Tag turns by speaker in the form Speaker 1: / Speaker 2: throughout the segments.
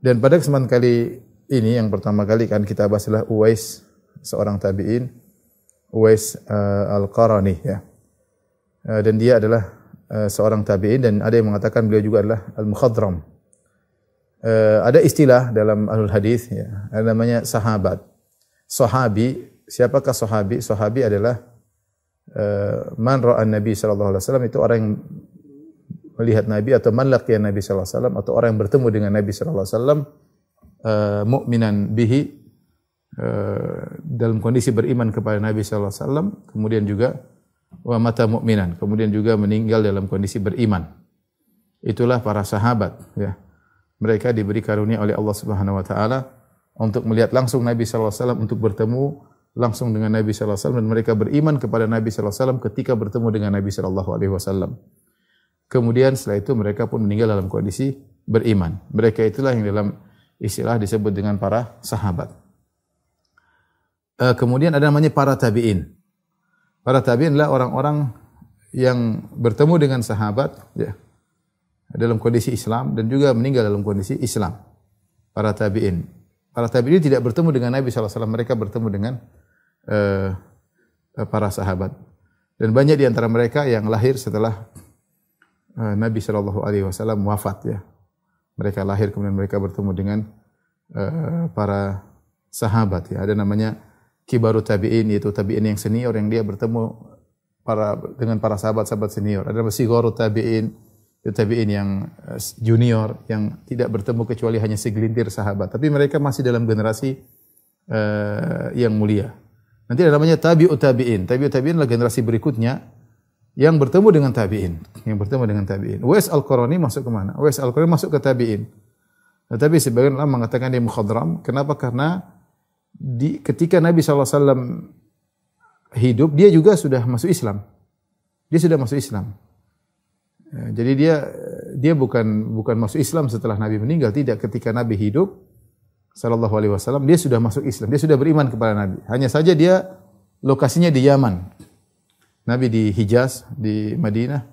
Speaker 1: Dan pada kesempatan kali ini yang pertama kali kan kita bahas adalah Uwais, seorang tabi'in, Uwais Al-Qarani ya. Dan dia adalah seorang tabi'in dan ada yang mengatakan beliau juga adalah Al-Mukhadram. Ada istilah dalam Ahlul Hadis ya, namanya sahabat. Sahabi, siapakah sahabi? Sahabi adalah man ra'a Nabi sallallahu alaihi wasallam, itu orang yang melihat Nabi, atau man laqiya Nabi sallallahu alaihi wasallam, atau orang yang bertemu dengan Nabi sallallahu alaihi wasallam mu'minan bihi, dalam kondisi beriman kepada Nabi sallallahu alaihi wasallam, kemudian juga wa mata mu'minan, kemudian juga meninggal dalam kondisi beriman. Itulah para sahabat ya. Mereka diberi karunia oleh Allah Subhanahu wa taala untuk melihat langsung Nabi sallallahu alaihi wasallam, untuk bertemu langsung dengan Nabi sallallahu alaihi wasallam, dan mereka beriman kepada Nabi sallallahu alaihi wasallam ketika bertemu dengan Nabi sallallahu alaihi wasallam. Kemudian setelah itu mereka pun meninggal dalam kondisi beriman. Mereka itulah yang dalam istilah disebut dengan para sahabat. Kemudian ada namanya para tabi'in. Para tabi'in adalah orang-orang yang bertemu dengan sahabat ya, dalam kondisi Islam dan juga meninggal dalam kondisi Islam. Para tabi'in. Para tabi'in tidak bertemu dengan Nabi sallallahu alaihi wasallam, mereka bertemu dengan para sahabat. Dan banyak di antara mereka yang lahir setelah Nabi sallallahu alaihi wasallam wafat ya. Mereka lahir kemudian mereka bertemu dengan para sahabat ya. Ada namanya kibaru tabi'in, yaitu tabi'in yang senior yang dia bertemu dengan para sahabat-sahabat senior. Ada namanya sigharu tabi'in, itu tabi'in yang junior yang tidak bertemu kecuali hanya segelintir sahabat, tapi mereka masih dalam generasi yang mulia. Nanti ada namanya tabi'ut tabi'in. Tabi'ut tabi'in adalah generasi berikutnya yang bertemu dengan tabi'in, Uwais Al-Qarani masuk ke mana? Uwais Al-Qarani masuk ke tabi'in. Tetapi sebagian ulama mengatakan dia mukhadram. Kenapa? Karena ketika Nabi SAW hidup, dia juga sudah masuk Islam. Dia sudah masuk Islam. Jadi dia bukan masuk Islam setelah Nabi meninggal, tidak. Ketika Nabi hidup sallallahu alaihi wasallam, dia sudah masuk Islam, dia sudah beriman kepada Nabi. Hanya saja dia lokasinya di Yaman. Nabi di Hijaz, di Madinah.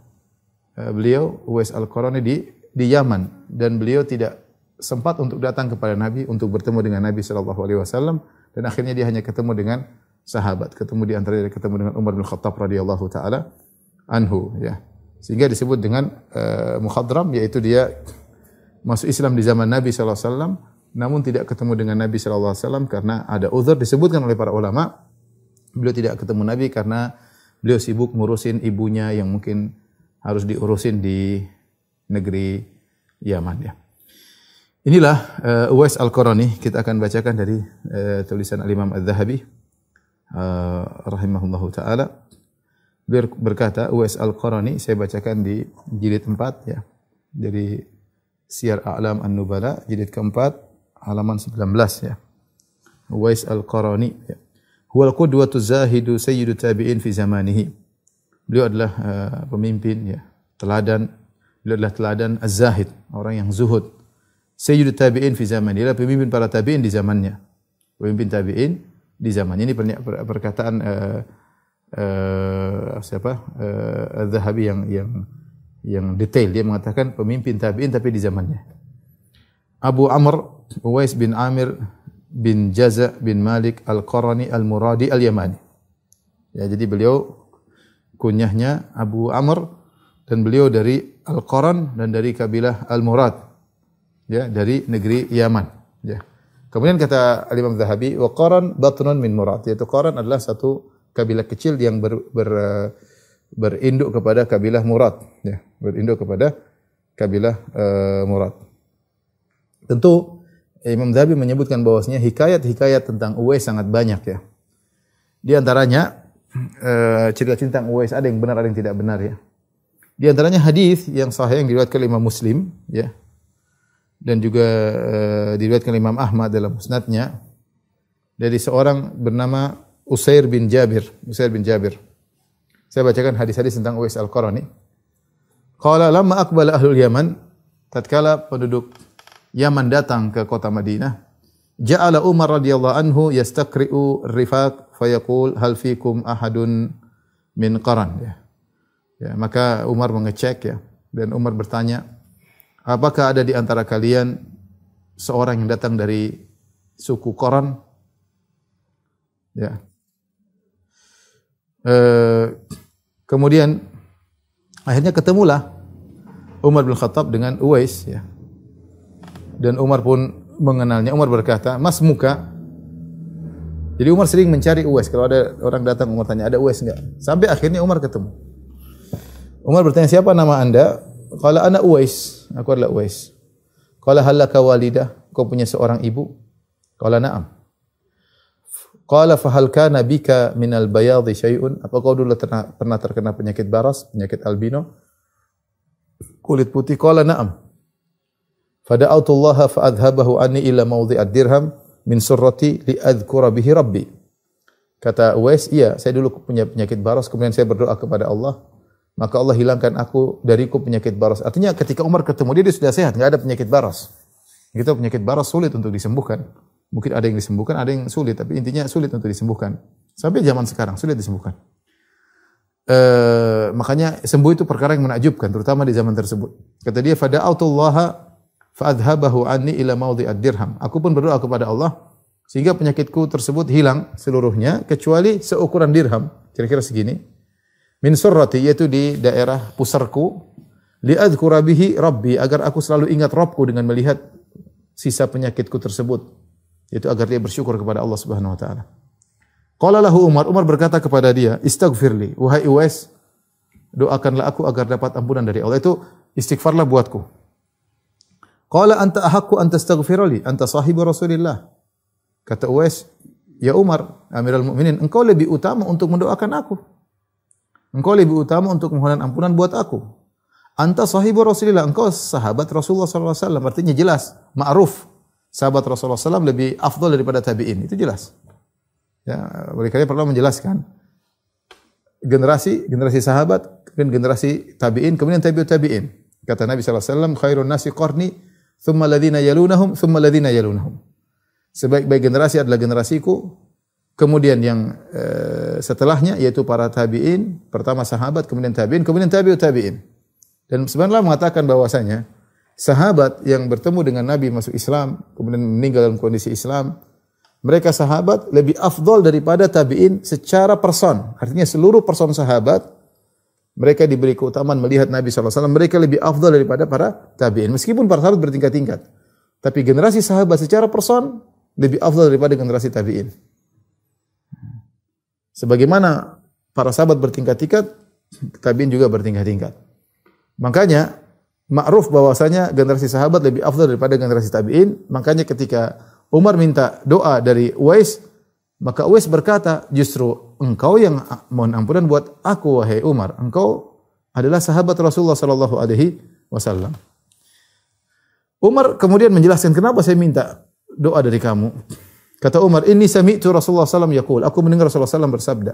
Speaker 1: Beliau Uwais Al-Qarani di Yaman, dan beliau tidak sempat untuk datang kepada Nabi untuk bertemu dengan Nabi sallallahu alaihi wasallam, dan akhirnya dia hanya ketemu dengan sahabat, ketemu di antara dia ketemu dengan Umar bin Khattab radhiyallahu taala anhu ya. Sehingga disebut dengan mukhadram, yaitu dia masuk Islam di zaman Nabi sallallahu alaihi wasallam namun tidak ketemu dengan Nabi sallallahu alaihi wasallam karena ada uzur. Disebutkan oleh para ulama, beliau tidak ketemu Nabi karena beliau sibuk ngurusin ibunya yang mungkin harus diurusin di negeri Yaman ya. Inilah Uwais Al-Qarani. Kita akan bacakan dari tulisan Al-Imam Adz-Dzahabi rahimahullahu taala. Beliau berkata, Uwais Al-Qarani, saya bacakan di jilid 4 ya. Dari Syiar A'lam An-Nubala jilid keempat halaman 19 ya. Uwais Al-Qarani ya. Huwal qudwatu zahidu sayyidu tabi'in fi zamanihi. Beliau adalah pemimpin ya, teladan. Beliau adalah teladan az-zahid, orang yang zuhud. Sayyidu tabi'in fi zamanihi, adalah pemimpin para tabi'in di zamannya. Pemimpin tabi'in di zamannya. Ini perkataan Az-Zahabi yang detail. Dia mengatakan pemimpin tabi'in tapi di zamannya. Abu Amr Uwais bin Amir bin Jaza bin Malik Al-Qarani Al-Muradi Al-Yamani. Ya, jadi beliau kunyahnya Abu Amr, dan beliau dari Al-Qaran dan dari kabilah Al-Murad. Ya, dari negeri Yaman, ya. Kemudian kata Al-Imam Zahabi, wa Qaran batnun min Murad, yaitu Qaran adalah satu kabilah kecil yang berinduk kepada kabilah Murad, ya, berinduk kepada kabilah Murad. Tentu Imam Zahabi menyebutkan bahwasanya hikayat-hikayat tentang Uwais sangat banyak ya. Di antaranya cerita-cerita tentang Uwais ada yang benar, ada yang tidak benar ya. Di antaranya hadis yang sahih yang diriwayatkan oleh Imam Muslim ya. Dan juga diriwayatkan oleh Imam Ahmad dalam musnadnya dari seorang bernama Usair bin Jabir. Saya bacakan hadis-hadis tentang Uwais Al-Qarani. Qala lamma aqbala ahlul Yaman, tatkala penduduk Yaman datang ke kota Madinah, ja'ala Umar radhiyallahu anhu yastaqri'u rifaq fayaqul hal fikum ahadun min Qaran ya. Ya, maka Umar mengecek ya, dan Umar bertanya, apakah ada di antara kalian seorang yang datang dari suku Qaran. Ya. Kemudian akhirnya ketemulah Umar bin Khattab dengan Uwais, ya. Dan Umar pun mengenalnya. Umar berkata, "Mas muka." Jadi Umar sering mencari Uwais. Kalau ada orang datang, Umar tanya, "Ada Uwais enggak?" Sampai akhirnya Umar ketemu. Umar bertanya, "Siapa nama Anda?" Qala ana Uwais. Aku adalah Uwais. Qala hal laka walidah? Kau punya seorang ibu? Qala na'am. Qala fa hal kana bika minal bayadhi syai'un? Apa kau dulu pernah terkena penyakit baras, penyakit albino? Kulit putih? Qala na'am. Fada'autullaha fa adhabahu anni ila mawdhi'ad dirham min surrati li adhkura bihi rabbi. Kata Uwais, iya, saya dulu punya penyakit baras, kemudian saya berdoa kepada Allah, maka Allah hilangkan dariku penyakit baras. Artinya ketika Umar ketemu dia sudah sehat, enggak ada penyakit baras. Gitu, penyakit baras sulit untuk disembuhkan. Mungkin ada yang disembuhkan, ada yang sulit, tapi intinya sulit untuk disembuhkan. Sampai zaman sekarang sulit disembuhkan. Makanya sembuh itu perkara yang menakjubkan, terutama di zaman tersebut. Kata dia, fada'autullaha fa'adhabahu anni ila mawdhi'ad dirham. Aku pun berdoa kepada Allah sehingga penyakitku tersebut hilang seluruhnya kecuali seukuran dirham, kira-kira segini. Min surrati, yaitu di daerah pusarku, li adhkura bihi rabbi, agar aku selalu ingat Rabbku dengan melihat sisa penyakitku tersebut, yaitu agar dia bersyukur kepada Allah Subhanahu wa taala. Qala lahu Umar berkata kepada dia, "Istaghfirli, wahai Uwais, doakanlah aku agar dapat ampunan dari Allah." Itu istighfarlah buatku. Qala anta ahaqqu an tastaghfirli, anta sahibu Rasulillah. Kata Uwais, "Ya Umar, Amirul Mukminin, engkau lebih utama untuk mendoakan aku. Engkau lebih utama untuk memohon ampunan buat aku. Anta sahibu Rasulillah, engkau sahabat Rasulullah sallallahu alaihi wasallam." Artinya jelas, ma'ruf. Sahabat Rasulullah SAW lebih afdal daripada tabi'in. Itu jelas. Ya, mereka perlu menjelaskan generasi sahabat, kemudian generasi tabi'in, kemudian tabi'ut tabi'in. Kata Nabi sallallahu alaihi wasallam, "Khairun nasi qarni, thumma alladhina yalunahum, thumma alladhina yalunahum." Sebaik-baik generasi adalah generasiku, kemudian yang setelahnya yaitu para tabi'in, pertama sahabat, kemudian tabi'in, kemudian tabi'ut tabi'in. Dan sebenarnya mengatakan bahwasanya sahabat yang bertemu dengan Nabi masuk Islam, kemudian meninggal dalam kondisi Islam, mereka sahabat lebih afdal daripada tabi'in secara person. Artinya seluruh person sahabat, mereka diberi keutamaan melihat Nabi SAW, mereka lebih afdal daripada para tabi'in. Meskipun para sahabat bertingkat-tingkat, tapi generasi sahabat secara person lebih afdal daripada generasi tabi'in. Sebagaimana para sahabat bertingkat-tingkat, tabi'in juga bertingkat-tingkat. Makanya ma'ruf bahwasanya generasi sahabat lebih afdal daripada generasi tabi'in. Makanya ketika Umar minta doa dari Uwais, maka Uwais berkata, "Justru engkau yang mohon ampunan buat aku, wahai Umar. Engkau adalah sahabat Rasulullah sallallahu alaihi wasallam." Umar kemudian menjelaskan, "Kenapa saya minta doa dari kamu?" Kata Umar, "Inni sami'tu Rasulullah sallallahu alaihi wasallam yaqul." Aku mendengar Rasulullah sallallahu alaihi wasallam bersabda,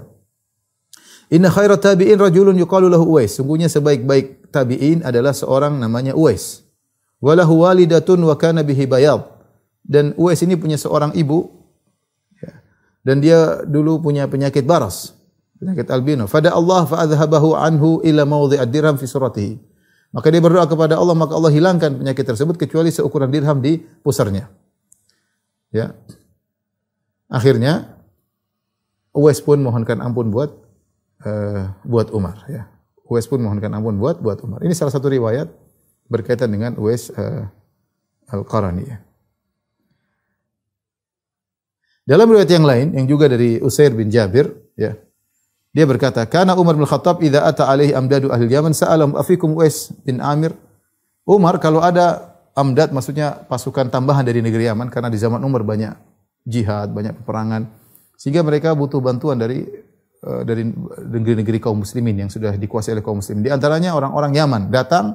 Speaker 1: "Inna khairat tabi'in rajulun yuqalu lahu Uwais." Sungguhnya sebaik-baik tabi'in adalah seorang namanya Uwais. "Wa lahu walidatun wa kana bihi bayad." Dan Uwais ini punya seorang ibu, ya, dan dia dulu punya penyakit baras, penyakit albino. Fada Allah fa adhabahu anhu ila mawdhi'ad dirham fi suratihi. Maka dia berdoa kepada Allah, maka Allah hilangkan penyakit tersebut kecuali seukuran dirham di pusarnya. Ya. Akhirnya Uwais pun mohonkan ampun buat Umar, ya. Uwais pun mohonkan ampun buat Umar. Ini salah satu riwayat berkaitan dengan Uwais Al-Qarani, ya. Dalam riwayat yang lain yang juga dari Usair bin Jabir, ya. Dia berkata, "Kana Umar bin Khattab idza ata alaihi amdadu ahli Yaman sa'alam afikum Uwais bin Amir." Umar kalau ada amdad, maksudnya pasukan tambahan dari negeri Yaman, karena di zaman Umar banyak jihad, banyak peperangan, sehingga mereka butuh bantuan dari negeri-negeri kaum muslimin yang sudah dikuasai oleh kaum muslimin. Di antaranya orang-orang Yaman datang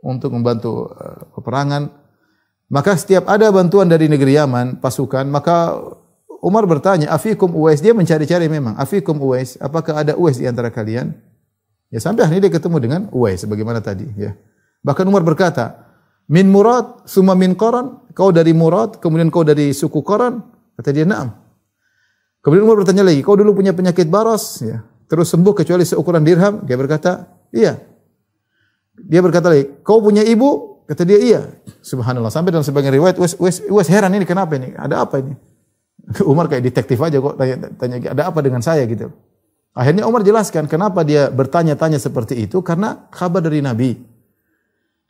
Speaker 1: untuk membantu peperangan. Maka setiap ada bantuan dari negeri Yaman, pasukan, maka Umar bertanya, "Afikum Uwais?" Dia mencari-cari memang, "Afikum Uwais? Apakah ada Uwais di antara kalian?" Ya, sampai akhirnya dia ketemu dengan Uwais sebagaimana tadi, ya. Bahkan Umar berkata, "Min Murad summa min Qaran?" Kau dari Murad, kemudian kau dari suku Qaran? Kata dia, "Na'am." Kemudian Umar bertanya lagi, "Kau dulu punya penyakit baras, ya, terus sembuh kecuali seukuran dirham?" Dia berkata, "Iya." Dia berkata lagi, "Kau punya ibu?" Kata dia, iya. Subhanallah. Sampai dalam sebagian riwayat, Uwais heran ini kenapa ini? Ada apa ini? Umar kayak detektif aja kok tanya ada apa dengan saya gitu. Akhirnya Umar jelaskan kenapa dia bertanya-tanya seperti itu, karena kabar dari Nabi.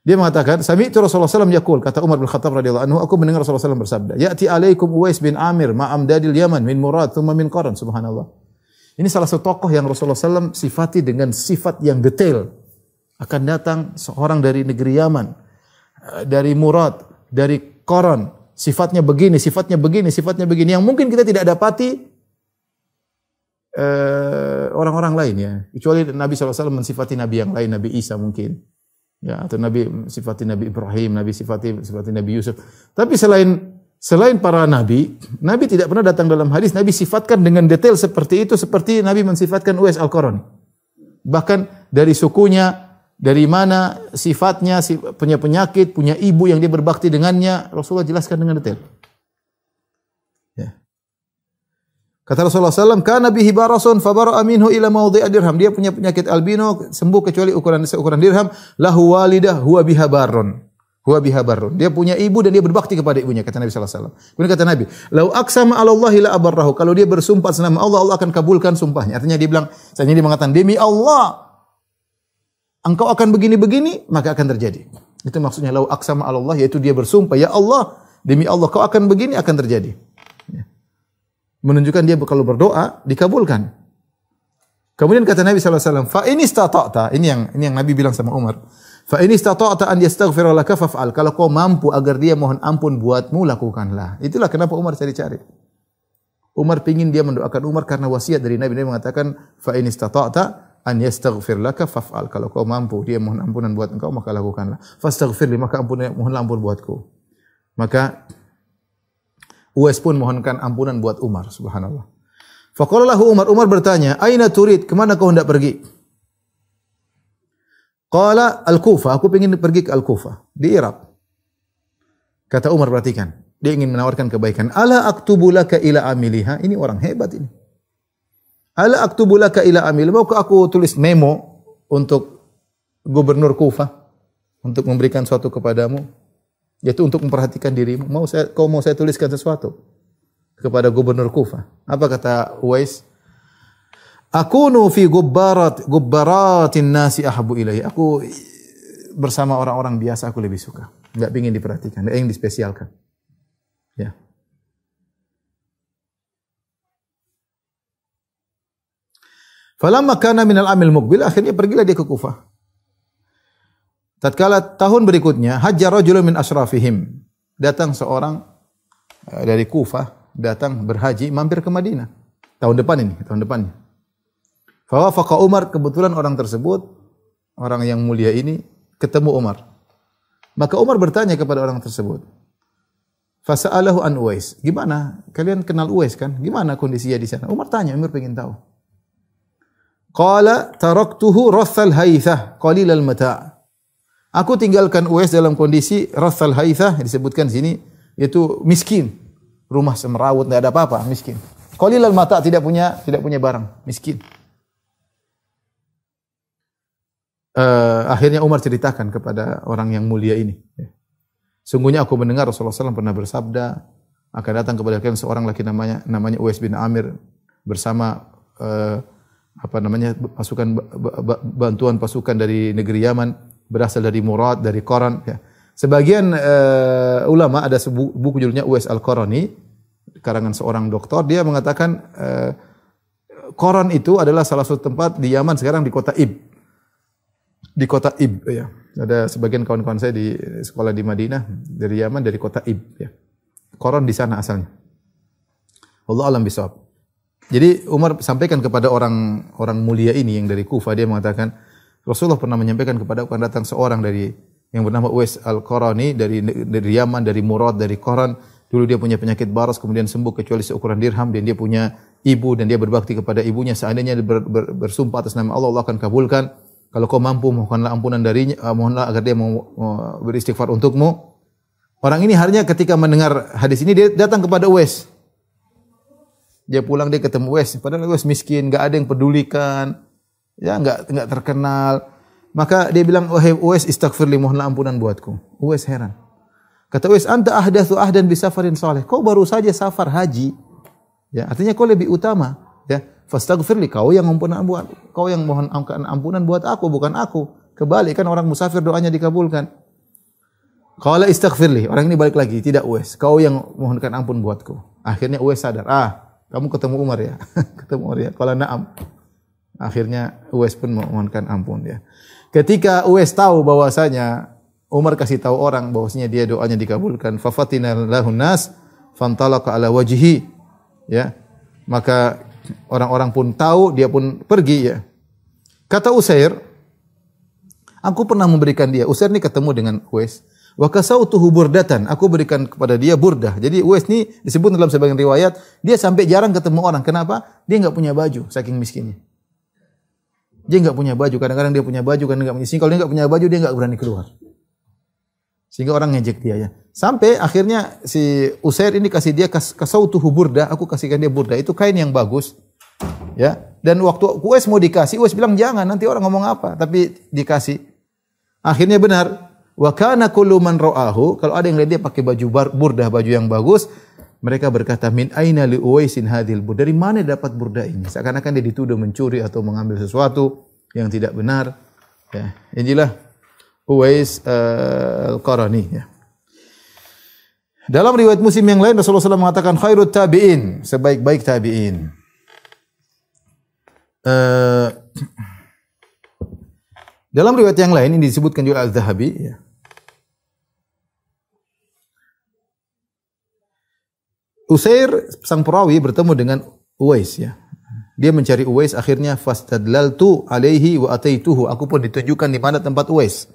Speaker 1: Dia mengatakan, sami'tu Rasulullah SAW yaqul, kata Umar bin Khattab radhiyallahu anhu, aku mendengar Rasulullah SAW bersabda, ya'ti alaikum Uwais bin Amir ma'amdadil Yaman min Murad thumma min Qaran. Subhanallah. Ini salah satu tokoh yang Rasulullah SAW sifati dengan sifat yang detail. Akan datang seorang dari negeri Yaman, dari Murad, dari Qaran. Sifatnya begini, sifatnya begini, sifatnya begini. Yang mungkin kita tidak dapati orang-orang lain ya. Kecuali Nabi SAW mensifati Nabi yang lain, Nabi Isa mungkin. Ya, atau Nabi sifati Nabi Ibrahim, Nabi sifati Nabi Yusuf. Tapi selain para nabi, Nabi tidak pernah datang dalam hadis Nabi sifatkan dengan detail seperti itu, seperti Nabi mensifatkan Uwais Al-Qarani. Bahkan dari sukunya, dari mana sifatnya, punya penyakit, punya ibu yang dia berbakti dengannya, Rasulullah jelaskan dengan detail. Ya. Kata Rasulullah SAW, kana bihi barasun fabara'a minhu ila mawdhi'a dirham. Dia punya penyakit albino, sembuh kecuali seukuran dirham. Lahu walidah huwa biha barrun. Huwa biha barrun. Dia punya ibu dan dia berbakti kepada ibunya, kata Nabi SAW. Kemudian kata Nabi, lau aqsama 'ala Allahi la abarrahu. Kalau dia bersumpah atas nama Allah, Allah akan kabulkan sumpahnya. Artinya dia bilang, dia mengatakan, demi Allah, engkau akan begini-begini, maka akan terjadi. Itu maksudnya lau aqsama 'ala Allah, yaitu dia bersumpah, ya Allah, demi Allah kau akan begini, akan terjadi. Menunjukkan dia kalau berdoa dikabulkan. Kemudian kata Nabi SAW, fa in istata'ta, ini yang Nabi bilang sama Umar, fa in istata'ta an yastaghfira laka faf'al. Kalau kau mampu agar dia mohon ampun buatmu, lakukanlah. Itulah kenapa Umar cari-cari. Umar pingin dia mendoakan Umar karena wasiat dari Nabi. Nabi mengatakan, fa in istata'ta an yastaghfir laka faf'al. Kalau kau mampu dia mohon ampunan buat engkau, maka lakukanlah. Fastaghfirli, maka mohonlah ampun buatku. Maka Uwais pun mohonkan ampunan buat Umar, subhanallah. Faqala lahu Umar bertanya, "Aina turid? Kemana kau hendak pergi?" Qala Al-Kufah, aku ingin pergi ke Al-Kufah, di Irak. Kata Umar, perhatikan, dia ingin menawarkan kebaikan. Ala aktubu laka ila amiliha? Ini orang hebat ini. Ala aktubu laka ila amil? Maukah aku tulis memo untuk gubernur Kufah untuk memberikan sesuatu kepadamu? Yaitu untuk memperhatikan dirimu. Kau mau saya tuliskan sesuatu kepada gubernur Kufah. Apa kata Uwais? Akunu fi gubbaratin nasi ahabu ilaihi. Aku bersama orang-orang biasa aku lebih suka. Enggak ingin diperhatikan, enggak ingin dispesialkan. Ya. Falamma kana minal amil muqbil, akhirnya pergilah dia ke Kufah. Tatkala tahun berikutnya, hajjar rajulun min asyrafihim. Datang seorang dari Kufah, datang berhaji mampir ke Madinah. Tahun depannya. Fa wafaqa Umar, kebetulan orang tersebut, orang yang mulia ini ketemu Umar. Maka Umar bertanya kepada orang tersebut. Fasa'alahu an Uwais. Gimana? Kalian kenal Uwais kan? Gimana kondisinya di sana? Umar tanya, Umar pengen tahu. Qala taraktuhu rathal haithah qalilal mata'. Aku tinggalkan Uwais dalam kondisi rathal haithah, disebutkan di sini, yaitu miskin. Rumah semerawut, tidak ada apa-apa, miskin. Qalilal mata', tidak punya barang, miskin. Akhirnya Umar ceritakan kepada orang yang mulia ini. Sungguhnya aku mendengar Rasulullah SAW pernah bersabda, akan datang kepada kalian seorang laki namanya Uwais bin Amir bersama bantuan pasukan dari negeri Yaman, berasal dari Murad, dari Qaran. Ya. Sebagian ulama ada buku judulnya Uwais Al-Qarani, karangan seorang doktor. Dia mengatakan Qaran itu adalah salah satu tempat di Yaman sekarang di kota Ib. Di kota Ib, ya. Ada sebagian kawan-kawan saya di sekolah di Madinah dari Yaman, dari kota Ib. Ya. Qaran di sana asalnya. Wallahu a'lam bishawab. Jadi Umar sampaikan kepada orang mulia ini yang dari Kufah, dia mengatakan Rasulullah pernah menyampaikan kepada akan datang seorang dari yang bernama Uwais Al-Qarani dari Yaman, dari Murad, dari Qaran. Dulu dia punya penyakit baras, kemudian sembuh kecuali seukuran dirham, dan dia punya ibu dan dia berbakti kepada ibunya. Seandainya bersumpah atas nama Allah, Allah akan kabulkan. Kalau kau mampu, mohonlah ampunan darinya, mohonlah agar dia mau beristighfar untukmu. Orang ini harinya ketika mendengar hadis ini dia datang kepada Uwais. Dia pulang, dia ketemu Uwais, padahal Uwais miskin, enggak ada yang pedulikan. Ya enggak terkenal. Maka dia bilang, wahai Uwais, istaghfirli, mohonlah ampunan buatku. Uwais heran. Kata Uwais, anta ahdatsu ahdan bi safarin salih. Kau baru saja safar haji. Ya, artinya kau lebih utama, ya. Fastaghfirli, kau yang mohon ampunan buat aku, bukan aku. Kebalik kan orang musafir doanya dikabulkan. Qala istaghfirli. Orang ini balik lagi, tidak Uwais. Kau yang mohonkan ampun buatku. Akhirnya Uwais sadar, kamu ketemu Umar ya. Ketemu Umar ya. Qala na'am. Akhirnya Uwais pun memohonkan ampun ya. Ketika Uwais tahu bahwasanya Umar kasih tahu orang bahwasanya dia doanya dikabulkan, fa fatina lahun nas fantalaqa ala wajhi, ya. Maka orang-orang pun tahu, dia pun pergi ya. Kata Usair, aku pernah memberikan dia. Usair ini ketemu dengan Uwais. Wa kasautuhu burdatan, aku berikan kepada dia burdah. Jadi Uwais ini disebut dalam sebagian riwayat, dia sampai jarang ketemu orang. Kenapa? Dia enggak punya baju, saking miskinnya. Dia enggak punya baju, kadang-kadang dia punya baju, kadang enggak punya. Kalau dia enggak punya baju, dia enggak berani keluar. Sehingga orang ngejek dia ya. Sampai akhirnya si Usair ini kasih dia kasautuhu burdah, aku kasihkan dia burdah. Itu kain yang bagus. Ya. Dan waktu Uwais mau dikasih, Uwais bilang jangan, nanti orang ngomong apa, tapi dikasih. Akhirnya benar. Wa kana kullu man ra'ahu, kalau ada yang lihat dia pakai baju burdah, baju yang bagus, mereka berkata, min aina li Uwaisin hadhil burdah? Dari mana dapat burdah ini? Seakan-akan dia dituduh mencuri atau mengambil sesuatu yang tidak benar. Ya, inilah Uwais Al-Qarani ya. Dalam riwayat Muslim yang lain Rasulullah SAW mengatakan khairut tabi'in, sebaik-baik tabi'in. Dalam riwayat yang lain ini disebutkan juga Al-Zahabi ya. Usair sang perawi bertemu dengan Uwais ya. Dia mencari Uwais, akhirnya fastadlaltu alaihi wa ataituhu. Aku pun ditunjukkan di mana tempat Uwais.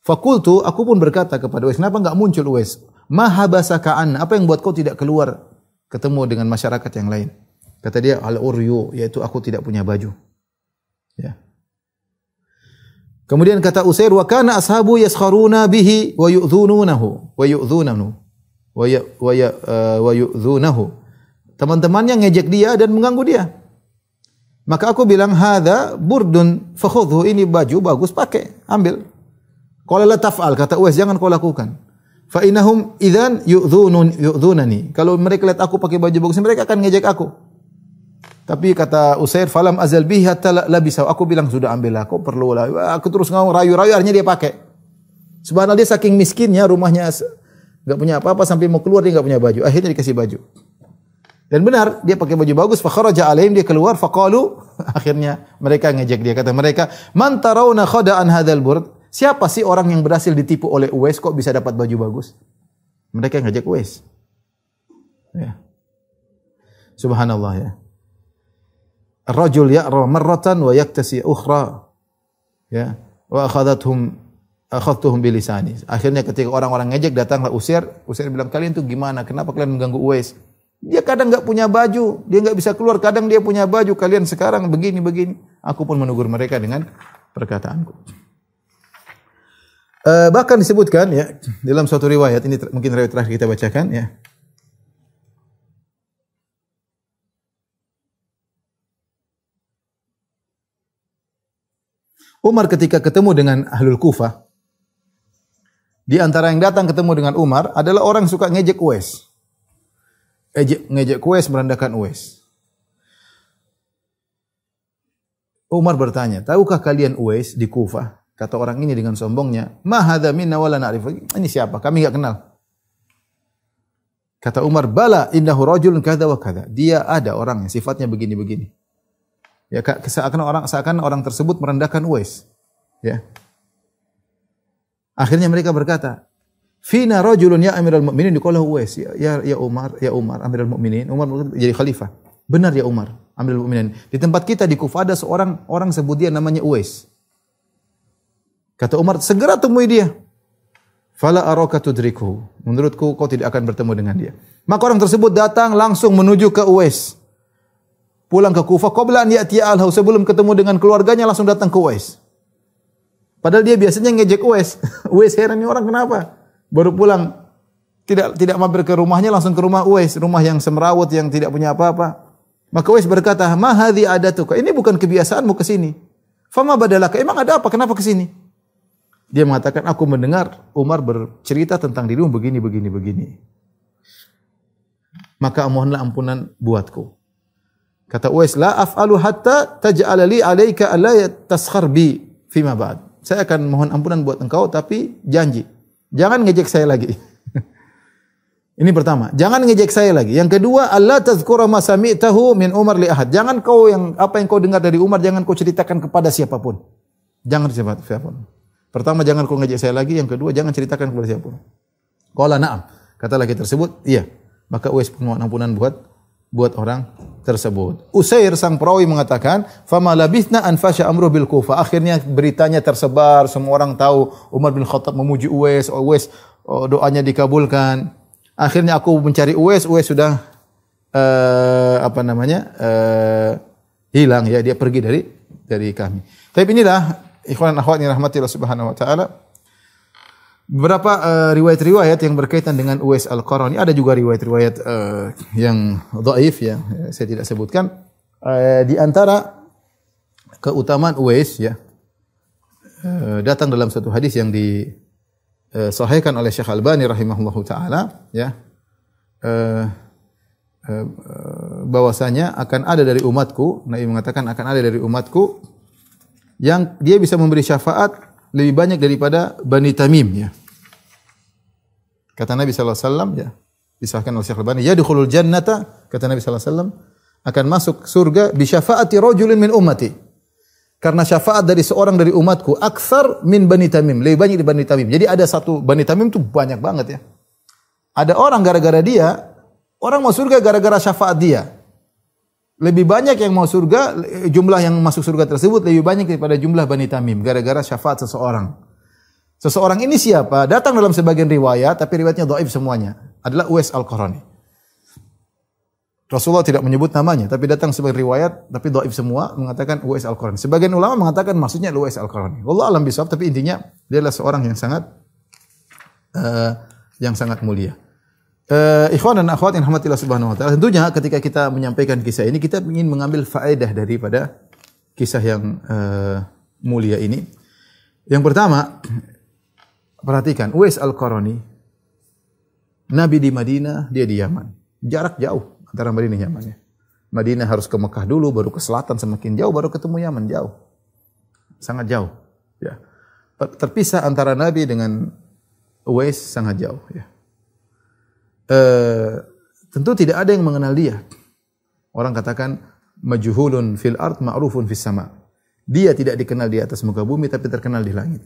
Speaker 1: Fakultu, aku pun berkata kepada Uwais, kenapa enggak muncul Uwais? Ma habasaka an, apa yang buat kau tidak keluar ketemu dengan masyarakat yang lain? Kata dia, al-uryu, yaitu aku tidak punya baju. Ya. Kemudian kata Usair, wa kana ashabu yaskharuna bihi wa yu'dhununahu wa yu'dhunahu. Wa yu'dhunahu. Teman-temannya ngejek dia dan mengganggu dia. Maka aku bilang, hadza burdun fakhudhu, ini baju bagus, pakai, ambil. Qala la taf'al, kata Uwais, jangan kau lakukan. Fa innahum idzan yu'dhunani. Kalau mereka lihat aku pakai baju bagus, mereka akan ngejek aku. Tapi kata Usair, falam azal bihi hatta labisa. Aku bilang sudah ambillah, kau perlulah. Aku terus ngomong rayu-rayu, akhirnya dia pakai. Subhanallah, dia saking miskinnya, rumahnya enggak punya apa-apa, sampai mau keluar dia enggak punya baju. Akhirnya dikasih baju. Dan benar, dia pakai baju bagus, fa kharaja alaihim, dia keluar, faqalu, akhirnya mereka ngejek dia. Kata mereka, man tarawna khada'an hadzal burd? Siapa sih orang yang berhasil ditipu oleh Uwais kok bisa dapat baju bagus? Mereka ngejek Uwais. Ya. Subhanallah ya. Ar-rajul ya'ra marratan wa yaktasi ukhra. Ya. Wa akhadtuhum bilisani. Akhirnya ketika orang-orang ngejek, datanglah Usair bilang, kalian tuh gimana? Kenapa kalian mengganggu Uwais? Dia kadang enggak punya baju, dia enggak bisa keluar, kadang dia punya baju, kalian sekarang begini-begini. Aku pun menegur mereka dengan perkataanku. Bahkan disebutkan ya dalam suatu riwayat, ini mungkin riwayat terakhir kita bacakan ya. Umar ketika ketemu dengan Ahlul Kufah, di antara yang datang ketemu dengan Umar adalah orang yang suka ngejek Uwais. Ngejek Uwais, merendahkan Uwais. Umar bertanya, tahukah kalian Uwais di Kufah? Kata orang ini dengan sombongnya, ma hadza minna wala na'rif. Ini siapa? Kami enggak kenal. Kata Umar, bala innahu rajulun kadza wa kadza. Dia ada orang yang sifatnya begini-begini. Ya, seakan orang tersebut merendahkan Uwais. Ya. Akhirnya mereka berkata, fina rajulun ya Amirul Mukminin, diqalahu Uwais. Ya Umar Amirul Mukminin. Umar jadi khalifah. Benar ya Umar, Amirul Mukminin. Di tempat kita di Kufah ada seorang orang sebut dia namanya Uwais. Kata Umar, segera temui dia. Fala araka tudrikuhu. Menurutku kau tidak akan bertemu dengan dia. Maka orang tersebut datang langsung menuju ke Uwais. Pulang ke Kufah, qabla an ya'tiya al-haus, sebelum ketemu dengan keluarganya langsung datang ke Uwais. Padahal dia biasanya ngejek Uwais. Uwais heran, ini orang kenapa? Baru pulang tidak mampir ke rumahnya, langsung ke rumah Uwais, rumah yang semrawut yang tidak punya apa-apa. Maka Uwais berkata, "Ma hadhi adatuka?" Ini bukan kebiasaanmu ke sini. Fama badalaka, emang ada apa? Kenapa ke sini? Dia mengatakan, aku mendengar Umar bercerita tentang dirimu begini, begini, begini. Maka mohonlah ampunan buatku. Kata Uwais, la af'alu hatta taj'ala li 'alaika alla taskhar bi fima ba'd. Saya akan mohon ampunan buat engkau, tapi janji, jangan ngejek saya lagi. Ini pertama, jangan ngejek saya lagi. Yang kedua, alla tazkura ma sami'tahu min Umar li ahad. Jangan kau apa yang kau dengar dari Umar jangan kau ceritakan kepada siapapun. Jangan siapapun. Pertama, jangan kau ngejek saya lagi. Yang kedua, jangan ceritakan kepada siapapun. Qala na'am. Kata laki tersebut, iya. Maka Uwais mohon ampunan buat orang tersebut. Usair sang perawi mengatakan, "Fama labithna an fasha amru bil Kufah." Akhirnya beritanya tersebar, semua orang tahu Umar bin Khattab memuji Uwais, doanya dikabulkan. Akhirnya aku mencari Uwais sudah hilang ya, dia pergi dari kami. Tapi inilah ikhwan dan akhwat yang rahmati Allah Subhanahu wa taala. Beberapa riwayat-riwayat yang berkaitan dengan Uwais Al-Qarani, ada juga riwayat-riwayat yang dhaif ya, saya tidak sebutkan. Di antara keutamaan Uwais ya, datang dalam satu hadis yang disahihkan oleh Syekh Albani rahimahullahu taala ya, bahwasanya akan ada dari umatku, Nabi mengatakan akan ada dari umatku yang dia bisa memberi syafaat lebih banyak daripada Bani Tamim ya. Kata Nabi sallallahu alaihi wasallam ya, disahkan oleh Syekh Albani, yadkhulul jannata, kata Nabi sallallahu alaihi wasallam, akan masuk surga bi syafaati rajulin min ummati. Karena syafaat dari seorang dari umatku aktsar min Bani Tamim, lebih banyak dari Bani Tamim. Jadi ada satu Bani Tamim itu banyak banget ya. Ada orang gara-gara dia, orang mau surga gara-gara syafaat dia. Lebih banyak yang mau surga, jumlah yang masuk surga tersebut lebih banyak daripada jumlah Bani Tamim gara-gara syafaat seseorang. Seseorang ini siapa? Datang dalam sebagian riwayat, tapi riwayatnya dhaif semuanya. Adalah Uwais Al-Qarani. Rasulullah tidak menyebut namanya, tapi datang sebagai riwayat, tapi dhaif semua, mengatakan Uwais Al-Qarani. Sebagian ulama mengatakan maksudnya Uwais Al-Qarani. Wallahu a'lam bishawab, tapi intinya dia adalah seorang yang sangat mulia. Ikhwan dan akhwat yang rahmatillah subhanahu wa ta'ala, tentunya ketika kita menyampaikan kisah ini, kita ingin mengambil faedah daripada kisah yang mulia ini. Yang pertama, perhatikan, Uwais Al-Qarani, Nabi di Madinah, dia di Yaman. Jarak jauh antara Madinah dan Yaman ya. Madinah harus ke Mekah dulu, baru ke selatan semakin jauh, baru ketemu Yaman, jauh. Sangat jauh. Ya. Terpisah antara Nabi dengan Uwais sangat jauh. Ya. Tentu tidak ada yang mengenal dia. Orang katakan, majhulun fil ard ma'rufun fis sama. Dia tidak dikenal di atas muka bumi, tapi terkenal di langit.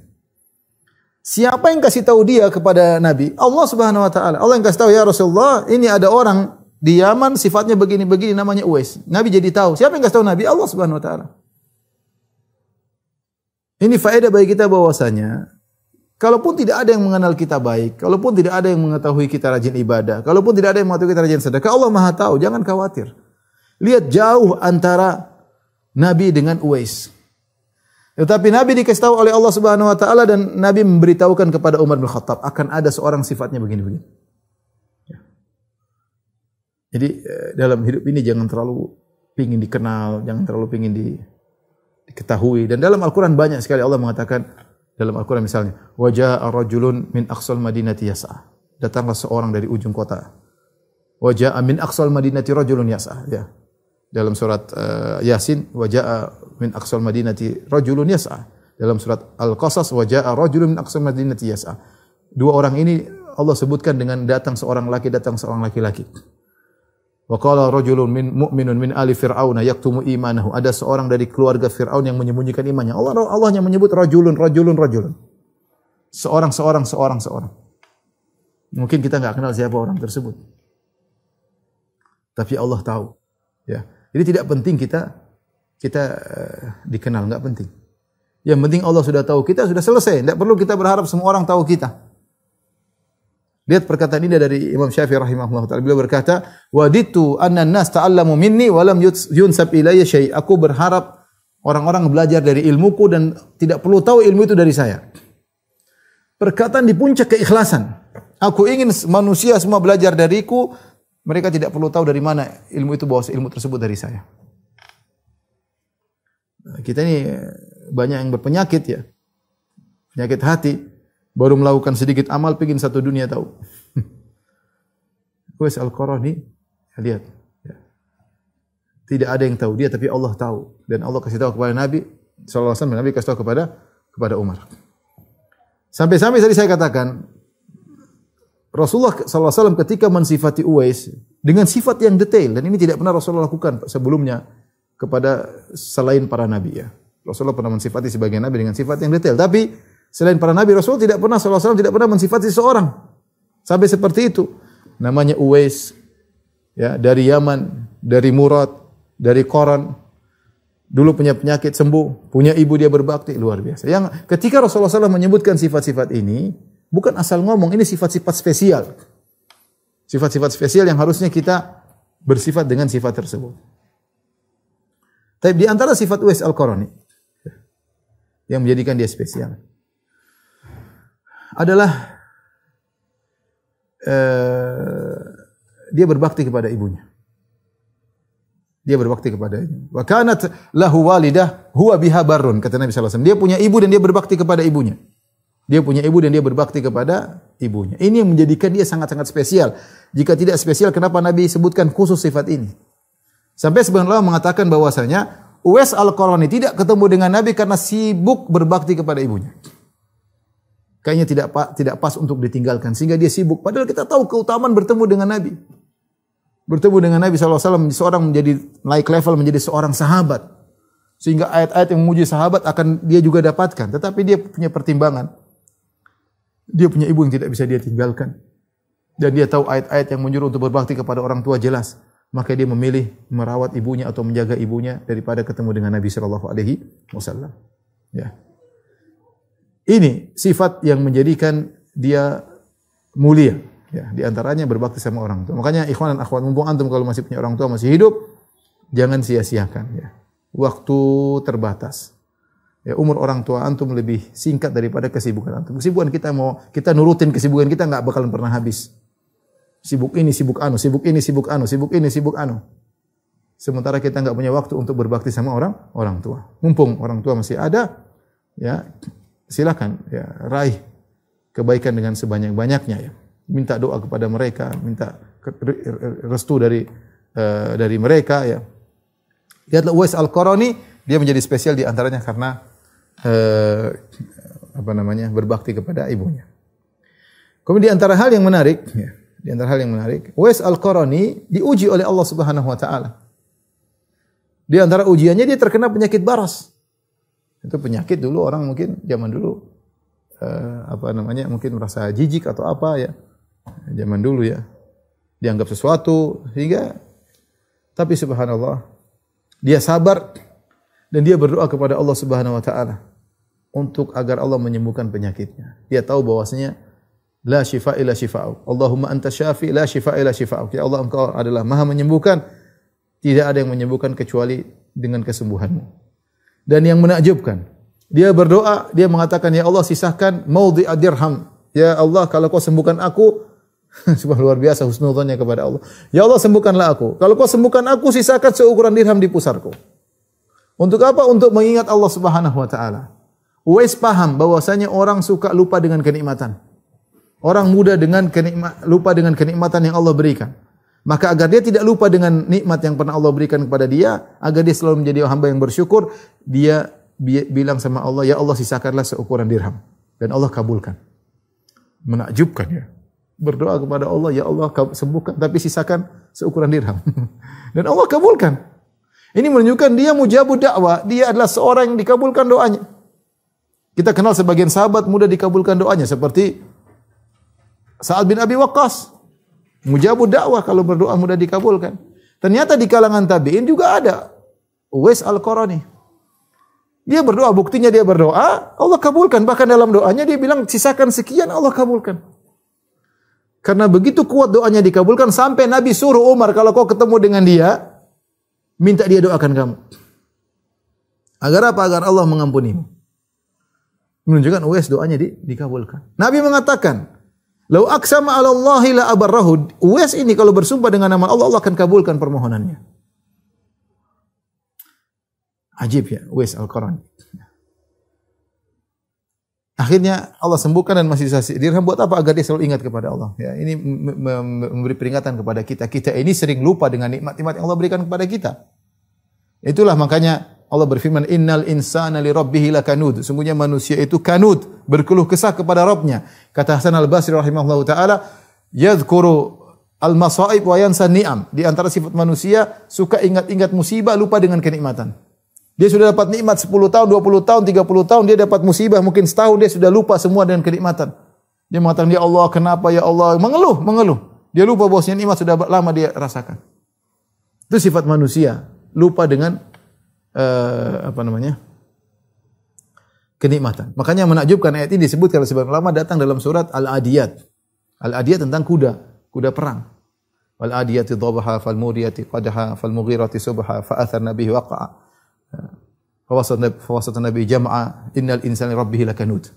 Speaker 1: Siapa yang kasih tahu dia kepada Nabi? Allah Subhanahu wa taala. Allah yang kasih tahu, ya Rasulullah, ini ada orang di Yaman sifatnya begini-begini namanya Uwais. Nabi jadi tahu. Siapa yang kasih tahu Nabi? Allah Subhanahu wa taala. Ini faedah bagi kita bahwasanya kalaupun tidak ada yang mengenal kita baik, kalaupun tidak ada yang mengetahui kita rajin ibadah, kalaupun tidak ada yang mengetahui kita rajin sedekah, Allah Maha tahu, jangan khawatir. Lihat jauh antara Nabi dengan Uwais. Tetapi Nabi dikasih tahu oleh Allah Subhanahu wa taala dan Nabi memberitahukan kepada Umar bin Khattab akan ada seorang sifatnya begini-begini. Jadi dalam hidup ini jangan terlalu pingin dikenal, jangan terlalu pingin diketahui. Dan dalam Al-Quran banyak sekali Allah mengatakan, dalam Al-Quran misalnya, waja'a rajulun min aqsal madinati yas'a. Datanglah seorang dari ujung kota. Waja'a min aqsal madinati rajulun yas'a. Ya. Dalam surat Yasin, waja'a min aqsal madinati rajulun yas'a. Dalam surat Al-Qasas, waja'a rajulun min aqsal madinati yas'a. Dua orang ini Allah sebutkan dengan datang seorang laki-laki. Wa qala rajulun mu'minun min ali fir'auna yaktumu imanahu. Ada seorang dari keluarga Fir'aun yang menyembunyikan imannya. Allah hanya menyebut rajulun. Seorang. Mungkin kita enggak kenal siapa orang tersebut. Tapi Allah tahu. Ya. Jadi tidak penting kita dikenal, enggak penting. Yang penting Allah sudah tahu kita, sudah selesai. Tidak perlu kita berharap semua orang tahu kita. Lihat perkataan ini dari Imam Syafi'i rahimahullah ta'ala. Beliau berkata, waditu anna an-nas ta'allamu minni wa lam yunsab ilayya syai'. Aku berharap orang-orang belajar dari ilmuku dan tidak perlu tahu ilmu itu dari saya. Perkataan di puncak keikhlasan. Aku ingin manusia semua belajar dariku, mereka tidak perlu tahu dari mana ilmu itu, bahwa ilmu tersebut dari saya. Kita ini banyak yang berpenyakit ya. Penyakit hati, baru melakukan sedikit amal pengin satu dunia tahu. Uwais Al-Qarani, lihat. Ya. Tidak ada yang tahu dia, tapi Allah tahu. Dan Allah kasih tahu kepada Nabi SAW, Nabi kasih tahu kepada Umar. Sampai-sampai tadi saya katakan, Rasulullah SAW ketika mensifati Uwais dengan sifat yang detail, dan ini tidak pernah Rasulullah lakukan sebelumnya kepada selain para Nabi ya. Rasulullah pernah mensifati sebagian Nabi dengan sifat yang detail, tapi selain para Nabi, Rasulullah tidak pernah SAW tidak pernah mensifati seseorang sampai seperti itu. Namanya Uwais, ya, dari Yaman, dari Murad, dari Qoran. Dulu punya penyakit sembuh, punya ibu dia berbakti, luar biasa. Yang ketika Rasulullah SAW menyebutkan sifat-sifat ini, bukan asal ngomong, ini sifat-sifat spesial. Sifat-sifat spesial yang harusnya kita bersifat dengan sifat tersebut. Tapi di antara sifat Uwais Al-Qarani yang menjadikan dia spesial adalah dia berbakti kepada ibunya. Dia berbakti kepada ibunya. Wa kanat lahu walidah huwa biha barrun, kata Nabi sallallahu alaihi wasallam. Dia punya ibu dan dia berbakti kepada ibunya. Dia punya ibu dan dia berbakti kepada ibunya. Ini yang menjadikan dia sangat-sangat spesial. Jika tidak spesial, kenapa Nabi sebutkan khusus sifat ini? Sampai sebagian ulama mengatakan bahwasanya Uwais Al-Qarani tidak ketemu dengan Nabi karena sibuk berbakti kepada ibunya. Kayaknya tidak pas untuk ditinggalkan sehingga dia sibuk. Padahal kita tahu keutamaan bertemu dengan Nabi. Bertemu dengan Nabi SAW, seorang menjadi naik level menjadi seorang sahabat. Sehingga ayat-ayat yang memuji sahabat akan dia juga dapatkan. Tetapi dia punya pertimbangan. Dia punya ibu yang tidak bisa dia tinggalkan. Dan dia tahu ayat-ayat yang menyuruh untuk berbakti kepada orang tua jelas. Maka dia memilih merawat ibunya atau menjaga ibunya daripada ketemu dengan Nabi SAW. Ya. Ini sifat yang menjadikan dia mulia. Ya, di antaranya berbakti sama orang tua. Makanya ikhwan dan akhwat, mumpung antum kalau masih punya orang tua masih hidup, jangan sia-siakan ya. Waktu terbatas. Ya, umur orang tua antum lebih singkat daripada kesibukan antum. Kesibukan kita nurutin kesibukan kita enggak bakalan pernah habis. Sibuk ini, sibuk anu, sibuk ini, sibuk anu, sibuk ini, sibuk anu. Sementara kita enggak punya waktu untuk berbakti sama orang tua. Mumpung orang tua masih ada, ya silakan ya raih kebaikan dengan sebanyak-banyaknya ya. Minta doa kepada mereka, minta restu dari mereka ya. Lihatlah Uwais Al-Qarani, dia menjadi spesial di antaranya karena berbakti kepada ibunya. Kemudian di antara hal yang menarik, ya, Uwais Al-Qarani diuji oleh Allah Subhanahu wa taala. Di antara ujiannya dia terkena penyakit baras. Itu penyakit dulu orang mungkin zaman dulu mungkin merasa jijik atau apa ya. Zaman dulu ya. Dianggap sesuatu sehingga tapi subhanallah dia sabar dan dia berdoa kepada Allah Subhanahu wa taala untuk agar Allah menyembuhkan penyakitnya. Dia tahu bahwasanya la syifaa illa syifaa'uk. Allahumma anta syafi la syifaa illa syifaa'uk. Ya Allah, Engkau adalah Maha menyembuhkan. Tidak ada yang menyembuhkan kecuali dengan kesembuhanmu. Dan yang menakjubkan, dia berdoa, dia mengatakan, ya Allah sisakan maudhi'a dirham. Ya Allah, kalau Kau sembuhkan aku, subhanallah, luar biasa husnudzonnya kepada Allah. Ya Allah, sembuhkanlah aku. Kalau Kau sembuhkan aku, sisakan seukuran dirham di pusarku. Untuk apa? Untuk mengingat Allah Subhanahu wa taala. Uwais paham bahwasanya orang suka lupa dengan kenikmatan. Orang muda lupa dengan kenikmatan yang Allah berikan. Maka agar dia tidak lupa dengan nikmat yang pernah Allah berikan kepada dia, agar dia selalu menjadi hamba yang bersyukur, dia bilang sama Allah, ya Allah sisakanlah seukuran dirham. Dan Allah kabulkan. Menakjubkan ya. Berdoa kepada Allah, ya Allah sembuhkan, tapi sisakan seukuran dirham. Dan Allah kabulkan. Ini menunjukkan dia mujabud dakwah, dia adalah seorang yang dikabulkan doanya. Kita kenal sebagian sahabat mudah dikabulkan doanya, seperti Sa'ad bin Abi Waqqas. Mujabud dakwah, kalau berdoa mudah dikabulkan. Ternyata di kalangan tabi'in juga ada Uwais Al-Qarani. Dia berdoa, buktinya dia berdoa, Allah kabulkan. Bahkan dalam doanya dia bilang sisakan sekian, Allah kabulkan. Karena begitu kuat doanya dikabulkan sampai Nabi suruh Umar, kalau kau ketemu dengan dia, minta dia doakan kamu. Agar apa? Agar Allah mengampunimu. Menunjukkan Uwais doanya dikabulkan. Nabi mengatakan, lau aqsama 'ala Allahi la abarrahu. Uwais ini kalau bersumpah dengan nama Allah, Allah akan kabulkan permohonannya. Ajib ya, Uwais Al-Qarani. Akhirnya Allah sembuhkan dan masih sisa dirham. Buat apa? Agar dia selalu ingat kepada Allah. Ya, ini memberi peringatan kepada kita. Kita ini sering lupa dengan nikmat-nikmat yang Allah berikan kepada kita. Itulah makanya Allah berfirman, Innal insana li rabbihi lakanud. Sungguhnya manusia itu kanud, berkeluh kesah kepada Rabbnya. Kata Hasan al-Basri rahimahullahu ta'ala, yadhkuru al-masaib wa yansa ni'am. Di antara sifat manusia, suka ingat-ingat musibah, lupa dengan kenikmatan. Dia sudah dapat nikmat 10 tahun, 20 tahun, 30 tahun, dia dapat musibah, mungkin setahun dia sudah lupa semua dengan kenikmatan. Dia mengatakan, ya Allah, kenapa ya Allah? Mengeluh. Dia lupa bahwasanya nikmat sudah lama dia rasakan. Itu sifat manusia, lupa dengan kenikmatan. Makanya menakjubkan ayat ini disebutkan oleh sebagian ulama datang dalam surat Al-Adiyat. Al-Adiyat tentang kuda perang. Wal-adiyati dhabaha fal-muriyati qadaha fal-mughirati subha fa'atharna bihi waqa'a. Fawasatna bihi jam'a innal insana li rabbih lakanud.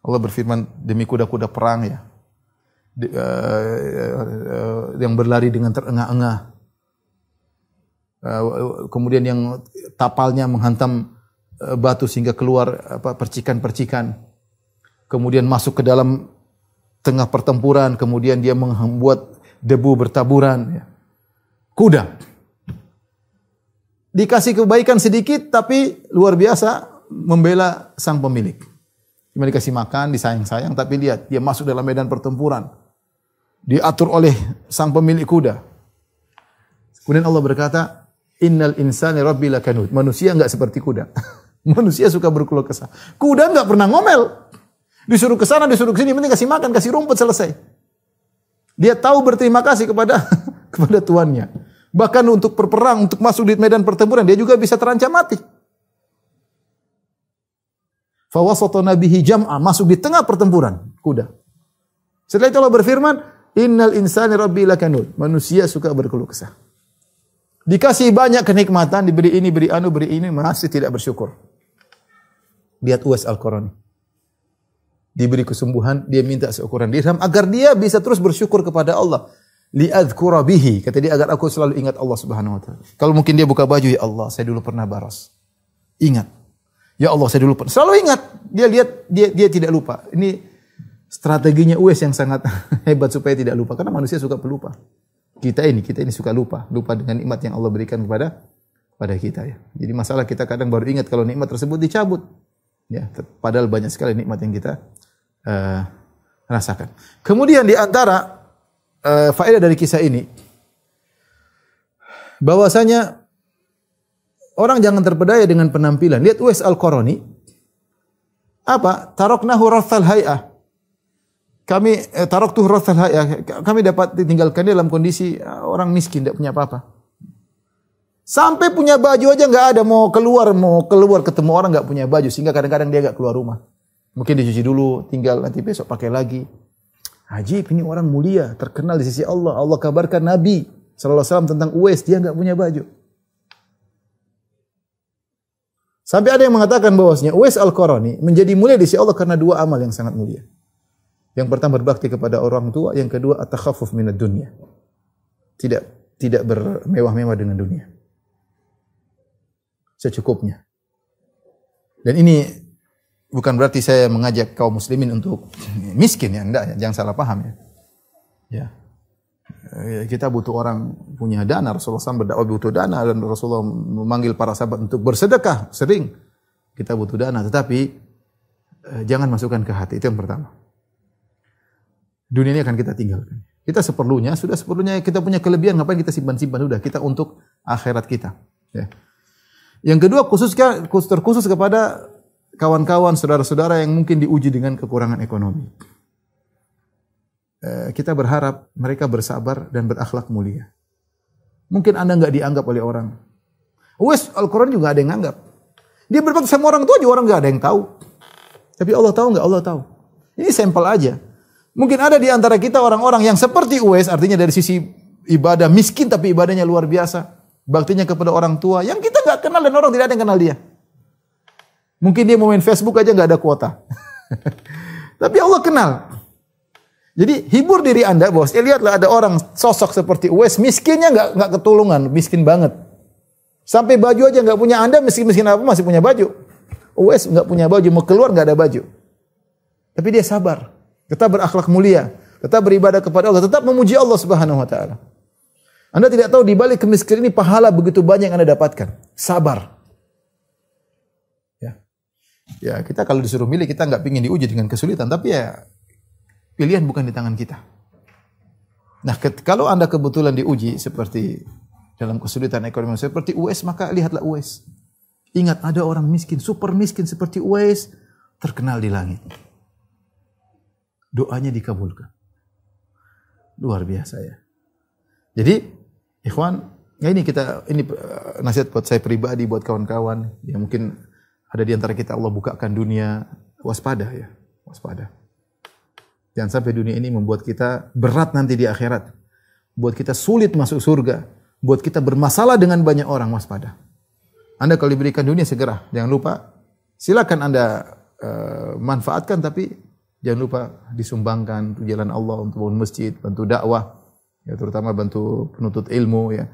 Speaker 1: Allah berfirman demi kuda-kuda perang ya. Yang berlari dengan terengah-engah. Kemudian yang tapalnya menghantam batu sehingga keluar percikan-percikan. Kemudian masuk ke dalam tengah pertempuran, kemudian dia membuat debu bertaburan. Kuda. Dikasih kebaikan sedikit, tapi luar biasa membela sang pemilik. Cuma dikasih makan, disayang-sayang, tapi lihat, dia masuk dalam medan pertempuran. Diatur oleh sang pemilik kuda. Kemudian Allah berkata, Innal insani rabbi lakanud. Manusia enggak seperti kuda. Manusia suka berkeluh kesah. Kuda enggak pernah ngomel. Disuruh ke sana, disuruh ke sini, penting kasih makan, kasih rumput, selesai. Dia tahu berterima kasih kepada tuannya. Bahkan untuk berperang, untuk masuk di medan pertempuran, dia juga bisa terancam mati. Fawasatna bihi jam'a, masuk di tengah pertempuran, kuda. Setelah itu Allah berfirman, Innal insani rabbi lakanud. Manusia suka berkeluh kesah. Dikasih banyak kenikmatan, diberi ini, beri ini, masih tidak bersyukur. Lihat Uwais Al-Qarani. Diberi kesembuhan, dia minta seukuran dirham agar dia bisa terus bersyukur kepada Allah. Li'adhkura bihi, kata dia agar aku selalu ingat Allah Subhanahu wa taala. Kalau mungkin dia buka baju, ya Allah, saya dulu pernah baros. Ingat. Ya Allah, saya dulu pernah. Selalu ingat. Dia lihat dia tidak lupa. Ini strateginya Uwais yang sangat hebat supaya tidak lupa karena manusia suka pelupa. Kita ini suka lupa dengan nikmat yang Allah berikan kepada kita ya. Jadi masalah kita kadang baru ingat kalau nikmat tersebut dicabut. Ya, padahal banyak sekali nikmat yang kita rasakan. Kemudian di antara faedah dari kisah ini bahwasanya orang jangan terpedaya dengan penampilan. Lihat Uwais Al-Qarani. Apa? Taraknahu rathal hay'ah. Kami kami dapat ditinggalkan dalam kondisi orang miskin, tidak punya apa-apa. Sampai punya baju aja nggak ada, mau keluar ketemu orang nggak punya baju, sehingga kadang-kadang dia nggak keluar rumah. Mungkin dicuci dulu, tinggal nanti besok pakai lagi. Ajib, ini orang mulia, terkenal di sisi Allah. Allah kabarkan Nabi sallallahu alaihi wasallam tentang Uwais, dia nggak punya baju. Sampai ada yang mengatakan bahwasanya Uwais Al-Qarani menjadi mulia di sisi Allah karena dua amal yang sangat mulia. Yang pertama berbakti kepada orang tua, yang kedua at-takhaffuf minad dunya. Tidak bermewah-mewah dengan dunia. Secukupnya. Dan ini bukan berarti saya mengajak kaum muslimin untuk miskin ya, enggak ya, jangan salah paham ya. Ya. Kita butuh orang punya dana, Rasulullah SAW berdakwah butuh dana dan Rasulullah memanggil para sahabat untuk bersedekah, sering kita butuh dana, tetapi jangan masukkan ke hati, itu yang pertama. Dunia ini akan kita tinggalkan. Kita seperlunya kita punya kelebihan, ngapain kita simpan-simpan, udah kita untuk akhirat kita. Ya. Yang kedua terkhusus kepada kawan-kawan, saudara-saudara yang mungkin diuji dengan kekurangan ekonomi. Kita berharap mereka bersabar dan berakhlak mulia. Mungkin Anda enggak dianggap oleh orang. Uwais Al-Qarani juga ada yang anggap. Dia berbakti sama orang tua juga orang enggak ada yang tahu. Tapi Allah tahu enggak? Allah tahu. Ini sampel aja. Mungkin ada di antara kita orang-orang yang seperti Uwais, artinya dari sisi ibadah miskin tapi ibadahnya luar biasa. Baktinya kepada orang tua yang kita enggak kenal dan orang tidak ada yang kenal dia. Mungkin dia mau main Facebook aja enggak ada kuota. Tapi Allah kenal. Jadi hibur diri Anda, bos. Lihatlah ada orang sosok seperti Uwais, miskinnya enggak ketulungan, miskin banget. Sampai baju aja enggak punya. Anda miskin-miskin apa masih punya baju. Uwais enggak punya baju, mau keluar enggak ada baju. Tapi dia sabar, tetap berakhlak mulia, tetap beribadah kepada Allah, tetap memuji Allah Subhanahu wa taala. Anda tidak tahu di balik kemiskinan ini pahala begitu banyak yang Anda dapatkan. Sabar. Ya, kita kalau disuruh milih kita enggak pingin diuji dengan kesulitan, tapi ya pilihan bukan di tangan kita. Nah, kalau Anda kebetulan diuji seperti dalam kesulitan ekonomi seperti Uwais, maka lihatlah Uwais. Ingat ada orang miskin, super miskin seperti Uwais, terkenal di langit. Doanya dikabulkan. Luar biasa ya. Jadi, ikhwan, ya ini nasihat buat saya pribadi, buat kawan-kawan yang mungkin ada di antara kita Allah bukakan dunia, waspada ya, waspada. Jangan sampai dunia ini membuat kita berat nanti di akhirat. Buat kita sulit masuk surga. Buat kita bermasalah dengan banyak orang, waspada. Anda kalau diberikan dunia segera, jangan lupa. Silakan Anda manfaatkan, tapi jangan lupa disumbangkan untuk jalan Allah, untuk bangun masjid, bantu dakwah, ya, terutama bantu penuntut ilmu. Ya.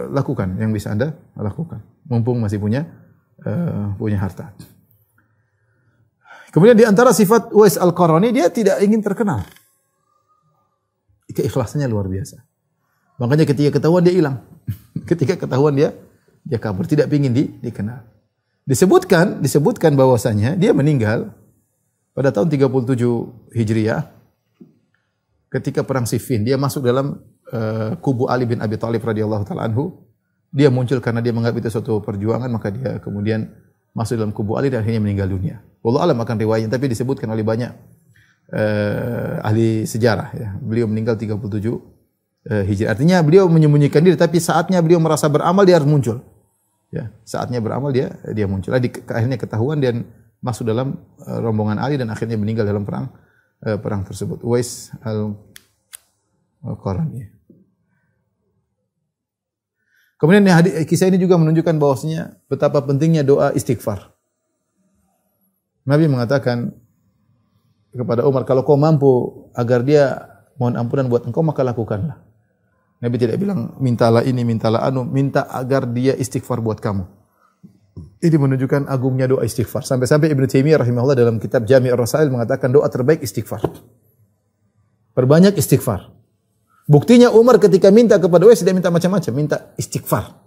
Speaker 1: Lakukan yang bisa Anda lakukan. Mumpung masih punya harta. Kemudian di antara sifat Uwais Al-Qarani, dia tidak ingin terkenal. Keikhlasannya luar biasa. Makanya ketika ketahuan dia hilang. Ketika ketahuan dia kabur, tidak ingin dikenal. Disebutkan bahwasanya dia meninggal pada tahun 37 Hijriah ketika perang Siffin. Dia masuk dalam kubu Ali bin Abi Thalib radhiyallahu taala anhu. Dia muncul karena dia menganggap itu suatu perjuangan, maka dia kemudian masuk dalam kubu Ali dan akhirnya meninggal dunia. Wallahu alam akan riwayatnya, tapi disebutkan oleh banyak ahli sejarah. Ya. Beliau meninggal 37 Hijriah. Artinya beliau menyembunyikan diri, tapi saatnya beliau merasa beramal dia harus muncul. Ya, saatnya beramal dia muncul. Akhirnya ketahuan dan masuk dalam rombongan Ali dan akhirnya meninggal dalam perang tersebut. Uwais Al-Qarani. Kemudian kisah ini juga menunjukkan bahwasanya betapa pentingnya doa istighfar. Nabi mengatakan kepada Umar, kalau kau mampu agar dia mohon ampunan buat engkau, maka lakukanlah. Nabi tidak bilang mintalah ini, mintalah anu, minta agar dia istighfar buat kamu. Ini menunjukkan agungnya doa istighfar. Sampai-sampai Ibnu Taimiyah rahimahullah dalam kitab Jami' ar-Rasail mengatakan doa terbaik istighfar. Perbanyak istighfar. Buktinya Umar ketika minta kepada Uwais tidak minta macam-macam, minta istighfar.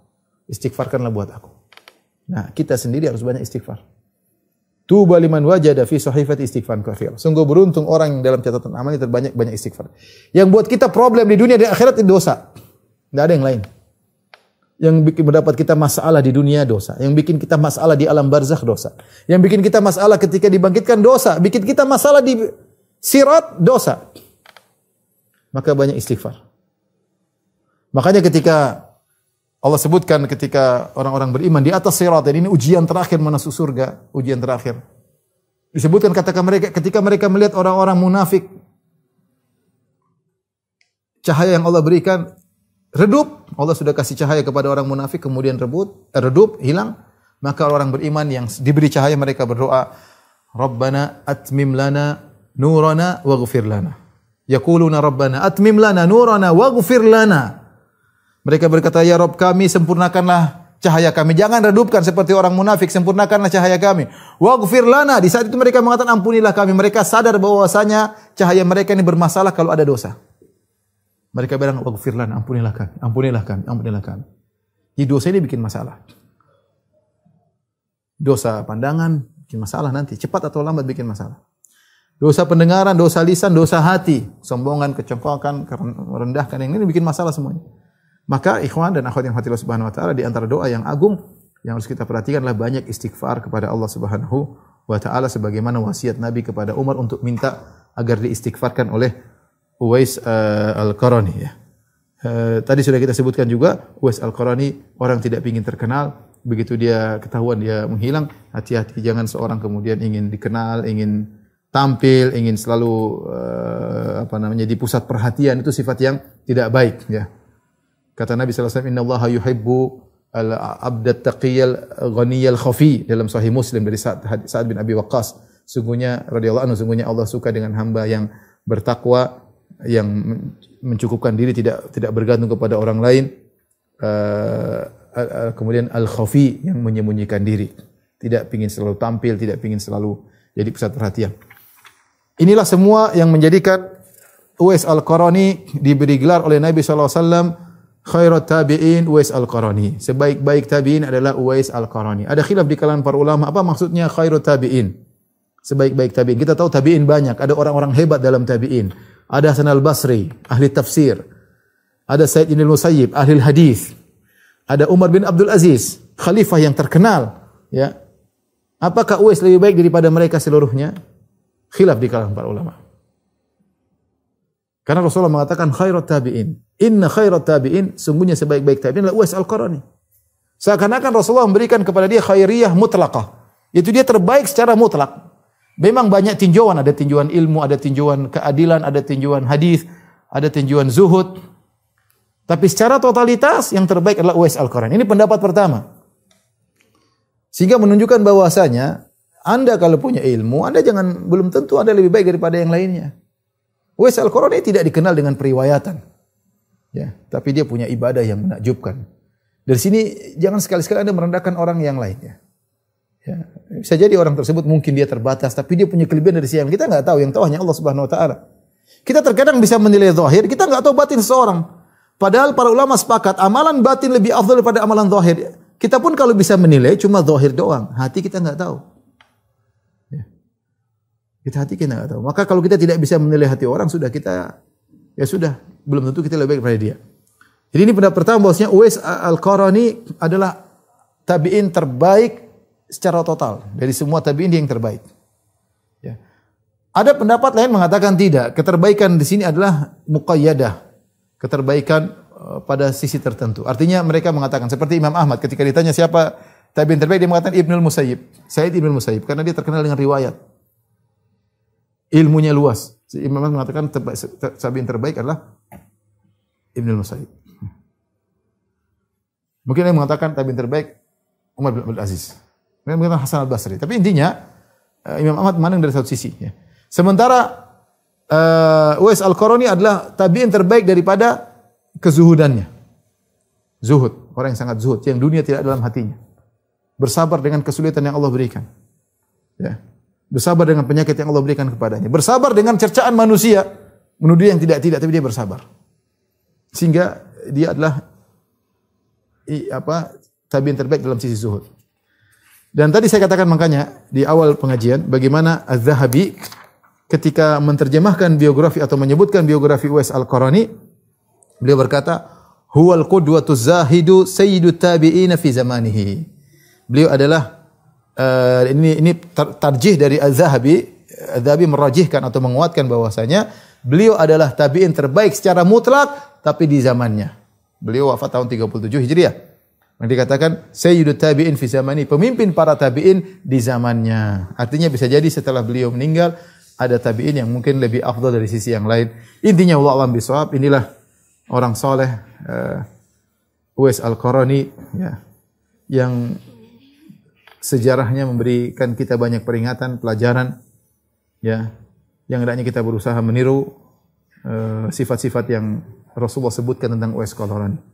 Speaker 1: Istighfarkanlah buat aku. Nah, kita sendiri harus banyak istighfar. Tuba liman wajada fi sahifati istighfar katsir. Sungguh beruntung orang yang dalam catatan amal terbanyak istighfar. Yang buat kita problem di dunia dan akhirat itu dosa. Enggak ada yang lain. Yang bikin mendapat kita masalah di dunia dosa, yang bikin kita masalah di alam barzakh dosa, yang bikin kita masalah ketika dibangkitkan dosa, bikin kita masalah di sirat dosa. Maka banyak istighfar. Makanya ketika Allah sebutkan ketika orang-orang beriman di atas sirat, dan ini ujian terakhir masuk surga, ujian terakhir. Disebutkan ketika mereka melihat orang-orang munafik, cahaya yang Allah berikan redup, Allah sudah kasih cahaya kepada orang munafik, kemudian redup, hilang. Maka orang beriman yang diberi cahaya mereka berdoa, Rabbana atmim lana nurana waghfir lana. Yaquluna Rabbana atmim lana nurana waghfir lana. Mereka berkata, ya Rabb kami, sempurnakanlah cahaya kami. Jangan redupkan seperti orang munafik, sempurnakanlah cahaya kami. Waghfir lana. Di saat itu mereka mengatakan ampunilah kami. Mereka sadar bahwasanya cahaya mereka ini bermasalah kalau ada dosa. Mereka bilang, waghfir lana, ampunilah kami, ampunilah kami, ampunilah kami. Jadi dosa ini bikin masalah. Dosa pandangan bikin masalah nanti. Cepat atau lambat bikin masalah. Dosa pendengaran, dosa lisan, dosa hati. Sombongan, kecongkokan, merendahkan. Yang ini bikin masalah semuanya. Maka ikhwan dan akhwat yang hati Allah Subhanahu wa taala, di antara doa yang agung yang harus kita perhatikan adalah banyak istighfar kepada Allah Subhanahu wa taala sebagaimana wasiat Nabi kepada Umar untuk minta agar diistighfarkan oleh Uwais Al-Qarani ya. Tadi sudah kita sebutkan juga Uwais Al-Qarani orang tidak ingin terkenal, begitu dia ketahuan dia menghilang, hati-hati jangan seorang kemudian ingin dikenal, ingin tampil, ingin selalu di pusat perhatian, itu sifat yang tidak baik ya. Kata Nabi sallallahu alaihi wasallam, "Innallaha yuhibbu al-'abdat taqiyal ghaniyal khafi" dalam Sahih Muslim dari Sa'ad bin Abi Waqqas. Sungguhnya radhiyallahu anhu, sungguhnya Allah suka dengan hamba yang bertakwa, yang mencukupkan diri, tidak bergantung kepada orang lain. Kemudian al-khafi yang menyembunyikan diri, tidak ingin selalu tampil, tidak ingin selalu jadi pusat perhatian. Inilah semua yang menjadikan Uwais Al-Qarani diberi gelar oleh Nabi sallallahu alaihi wasallam khairat tabi'in Uwais Al-Qarani. Sebaik-baik tabi'in adalah Uwais Al-Qarani. Ada khilaf di kalangan para ulama apa maksudnya khairat tabi'in? Sebaik-baik tabi'in. Kita tahu tabi'in banyak, ada orang-orang hebat dalam tabi'in. Ada Hasan Al-Basri, ahli tafsir. Ada Said bin Musayyib, ahli hadis. Ada Umar bin Abdul Aziz, khalifah yang terkenal, ya. Apakah Uwais lebih baik daripada mereka seluruhnya? Khilaf di kalangan para ulama. Karena Rasulullah mengatakan khairat tabi'in. Inna khairat tabi'in, sungguhnya sebaik-baik tabi'in adalah Uwais Al-Qarani. Seakan-akan Rasulullah memberikan kepada dia khairiyah mutlaqah. Yaitu dia terbaik secara mutlak. Memang banyak tinjauan, ada tinjauan ilmu, ada tinjauan keadilan, ada tinjauan hadis, ada tinjauan zuhud. Tapi secara totalitas yang terbaik adalah Uwais Al-Qarani. Ini pendapat pertama. Sehingga menunjukkan bahwasanya Anda kalau punya ilmu, Anda belum tentu Anda lebih baik daripada yang lainnya. Uwais Al-Qarani tidak dikenal dengan periwayatan. Ya, tapi dia punya ibadah yang menakjubkan. Dari sini jangan sekali-sekali Anda merendahkan orang yang lainnya. Ya, bisa jadi orang tersebut mungkin dia terbatas, tapi dia punya kelebihan dari siang. Kita enggak tahu, yang tahu hanya Allah Subhanahu wa taala. Kita terkadang bisa menilai zahir, kita enggak tahu batin seseorang. Padahal para ulama sepakat amalan batin lebih afdal daripada amalan zahir. Kita pun kalau bisa menilai cuma zahir doang, hati kita enggak tahu. Ya. Hati kita enggak tahu. Maka kalau kita tidak bisa menilai hati orang, belum tentu kita lebih baik daripada dia. Jadi ini pendapat pertama bahwasanya Uwais Al-Qarani adalah tabi'in terbaik secara total. Dari semua tabi'in dia yang terbaik. Ya. Ada pendapat lain mengatakan tidak. Keterbaikan di sini adalah muqayyadah. Keterbaikan pada sisi tertentu. Artinya mereka mengatakan seperti Imam Ahmad ketika ditanya siapa tabi'in terbaik, dia mengatakan Ibnul Musayyib, Said Ibnul Musayyib, karena dia terkenal dengan riwayat. Ilmunya luas. Imam Ahmad mengatakan tabi'in terbaik adalah Ibnul Musayyib. Mungkin yang mengatakan tabi'in terbaik Umar bin Abdul Aziz. Mungkin mengatakan Hasan Al-Basri. Tapi intinya Imam Ahmad memandang dari satu sisi. Ya. Sementara Uwais Al-Qarani adalah tabi'in terbaik daripada kezuhudannya. Zuhud, orang yang sangat zuhud, yang dunia tidak dalam hatinya. Bersabar dengan kesulitan yang Allah berikan. Ya. Bersabar dengan penyakit yang Allah berikan kepadanya. Bersabar dengan cercaan manusia, menuduh yang tidak-tidak, tapi dia bersabar. Sehingga dia adalah tabi'in terbaik dalam sisi zuhud. Dan tadi saya katakan makanya di awal pengajian bagaimana Az-Zahabi ketika menerjemahkan biografi atau menyebutkan biografi Uwais Al-Qarani, beliau berkata, "Huwal qudwatuz zahidu sayyidut tabi'ina fi zamanihi." Beliau adalah ini tarjih dari Az-Zahabi. Az-Zahabi merajihkan atau menguatkan bahwasanya beliau adalah tabi'in terbaik secara mutlak tapi di zamannya. Beliau wafat tahun 37 Hijriah. Yang dikatakan sayyidut tabi'in fi zamani, pemimpin para tabi'in di zamannya. Artinya bisa jadi setelah beliau meninggal ada tabi'in yang mungkin lebih afdal dari sisi yang lain. Intinya wallahu a'lam bishawab, inilah orang soleh Uwais Al-Qarani ya, yang sejarahnya memberikan kita banyak peringatan, pelajaran ya, yang hendaknya kita berusaha meniru sifat-sifat yang Rasulullah sebutkan tentang Uwais Al-Qarani.